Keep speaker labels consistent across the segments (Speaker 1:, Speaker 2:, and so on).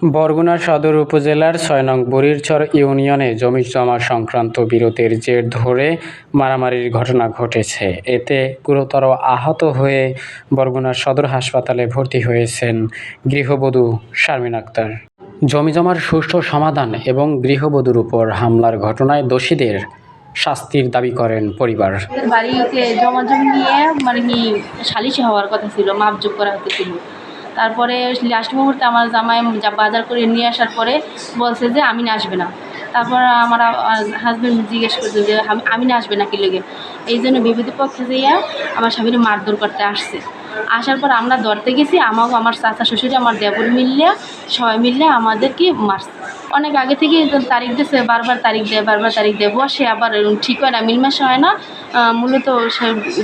Speaker 1: বরগুনা সদর উপজেলার ৬ নং বুড়িরচর ইউনিয়নে জমিজমা সংক্রান্ত বিরোধের জের ধরে মারামারির ঘটনা ঘটেছে। এতে গুরুতর আহত হয়ে বরগুনা সদর হাসপাতালে ভর্তি হয়েছেন গৃহবধূ শারমিন আক্তার। জমিজমার সুষ্ঠু সমাধান এবং গৃহবধূর উপর হামলার ঘটনায় দোষীদের শাস্তির দাবি করেন পরিবার।
Speaker 2: বাড়িতে জমি নিয়ে সালিশি হওয়ার কথা ছিল, মাপজোক করা হতেছিল। তারপরে লাস্ট মুহূর্তে আমার জামাই বাজার করে নিয়ে আসার পরে বলছে যে আমিন আসবে না। তারপর আমার হাজব্যান্ড জিজ্ঞেস করছে যে আমিন আসবে না কি লেগে। এই জন্য বিপরীত পক্ষে যেয়ে আমার স্বামীর মারধর করতে আসছে। আসার পর আমরা ধরতে গেছি, আমার চাচা শ্বশুরে আমার দেবর মিললে সবাই মিললে আমাদেরকে মারছে। অনেক আগে থেকেই তারিখ দিয়েছে, বারবার তারিখ দেয় বসে, আবার ঠিক হয় না, মিলমেশ হয় না। মূলত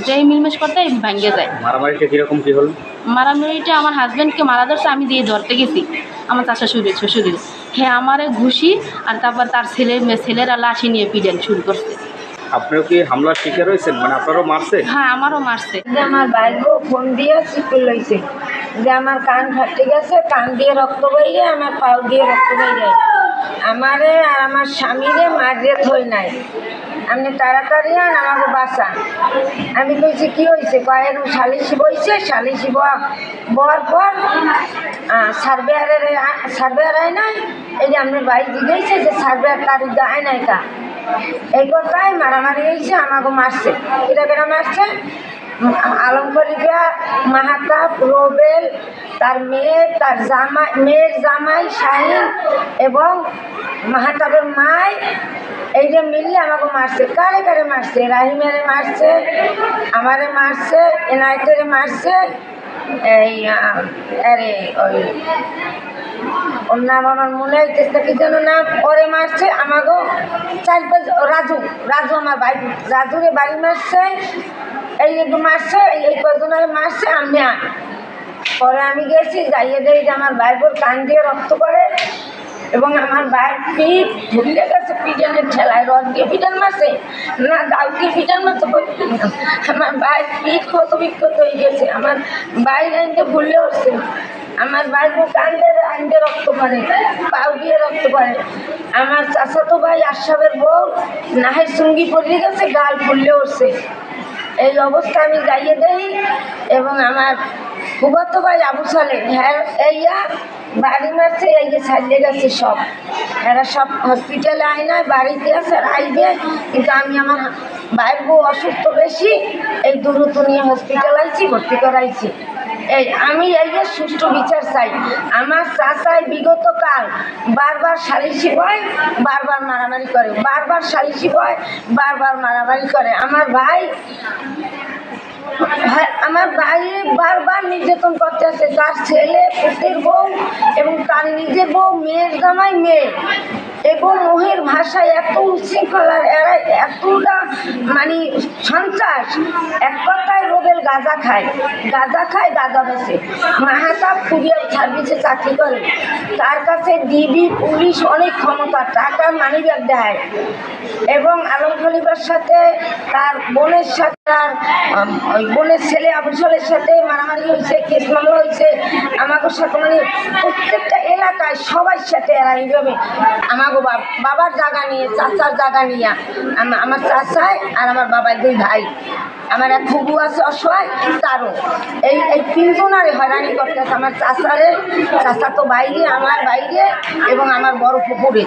Speaker 2: যেই মিলমেশ করতে ভাঙ্গে যায়।
Speaker 3: মারামারিটা কীরকম কী হলো?
Speaker 2: মারামারিটা আমার হাজব্যান্ডকে মারা ধরছে, আমি দিয়ে ধরতে গেছি আমার চাচা শ্বশুরের। হ্যাঁ, আমারে ঘুষি আর তারপর তার ছেলেরা লাঠি নিয়ে পিটান শুরু করছে।
Speaker 3: আপনিও কি হামলার শিকার হয়েছেন? মানে আপনারও মারছে?
Speaker 2: হ্যাঁ, আমারও মারছে।
Speaker 4: যে আমার বাইরেও ফোন দিয়ে চিপে লইছে যে আমার কান ফাটে গেছে, কান দিয়ে রক্ত বাইরে, আমার পাও দিয়ে রক্ত বাইরে। আমারে আর আমার স্বামীরে মারিয়ে থই নাই, আপনি তাড়াতাড়ি আন আমাকে বাঁচান। আমি কইছি কী হয়েছে, কয়েক সালিশি বইছে, সালিশি বওয়ার পর সার্ভেয়ার আয় নাই। এই যে আপনার বাড়ি জিজ্ঞেসে যে সার্ভেয়ার তারিখ আয় নাই কা, এই কথায় মারামারি হয়েছে, আমাকে মারছে। এটা কেন মারছে? আলমগরিয়া মাহাতাব, রোবেল, তার মেয়ে, তার মেয়ের জামাই শাহিন এবং মাহাতাবের মায়, এই যে মিললে আমাকে মারছে। কারে কারে মারছে? রাহিমেরে মারছে, আমারে মারছে, এনায়েতেরে মারছে, এই ওর নাম আমার মনে হইতেছে কি যেন নাম, পরে মারছে আমাকেও 4-5। রাজু আমার ভাই, রাজুরে বাড়ি মারছে, এই একটু মারছে, এই কজনের মারছে। আমি পরে আমি গেছি, যাইয়ে দেই যে আমার ভাইবোর কান দিয়ে রক্ত করে এবং আমার ভাইয়ের পিঠ ভুলে গেছে, পিটানের ঠেলায় রড দিয়ে পিটান মারছে না, গাউ দিয়ে পিটান মারছে। আমার ভাইয়ের পিঠ ক্ষত বিক্ষত হয়ে গেছে, আমার ভাই আইনতে ভুলে উঠছে। আমার ভাইবোর কান দিয়ে রক্ত করে, পাউ দিয়ে রক্ত করে। আমার চাচাতো ভাই আশরাফের বউ নাহের সঙ্গী পড়ে গেছে, গাল ফুললে উঠছে। এই অবস্থা আমি যাইয়ে দেই এবং আমার ফুফাতো ভাই আবু সালে, হ্যাঁ এইয়া বাড়ি মারছে, এই যে ছাড়িয়ে গেছে সব। এরা সব হসপিটালে আয় না, বাড়িতে আছে আর আইবে, কিন্তু আমি আমার ভাইয়ের বউ অসুস্থ বেশি, এই দ্রুত নিয়ে হসপিটাল আইছি, ভর্তি করাইছি। আমি এই যে সুষ্ঠু বিচার চাই। আমার চাচাই বিগত কাল বারবার সালিশি হয়, বারবার মারামারি করে, বারবার সালিশি হয়, বারবার মারামারি করে। আমার ভাই বারবার নির্যাতন করতে আছে, তার ছেলে, পুতের বউ এবং তার নিজের বউ, মেয়ের জামাই, মেয়ে এবং মোহের ভাষায় এত উচ্ছৃঙ্খলার, এরা এতটা সন্ত্রাস। এক কথায় রোবেল গাঁজা খায়, গাঁজা বেছে। মাহাতাব কুরিয়ার সার্ভিসে চাকরি করে, তার কাছে ডিবি পুলিশ অনেক ক্ষমতা, টাকা মানিব্যাগ দেয়। এবং আলম খলিফার সাথে তার বোনের সাথে, তার ওই বোনের ছেলে আবুসলের সাথে মারামারি হয়েছে, কেস মামলা হয়েছে। আমাকে সাথে প্রত্যেকটা এলাকায় সবার সাথে এরা এইভাবে আমাকে বাবার জায়গা নিয়ে, চাচার জায়গা নিয়ে, আমার চাচায় আর আমার বাবার 2 ভাই, আমার এক ফুবু আছে অসহায়, তারও এই 3 জনারে হয়রানি করতেছে। আমার চাচাতো বাইরে, আমার বাইরে এবং আমার বড় পুকুরে।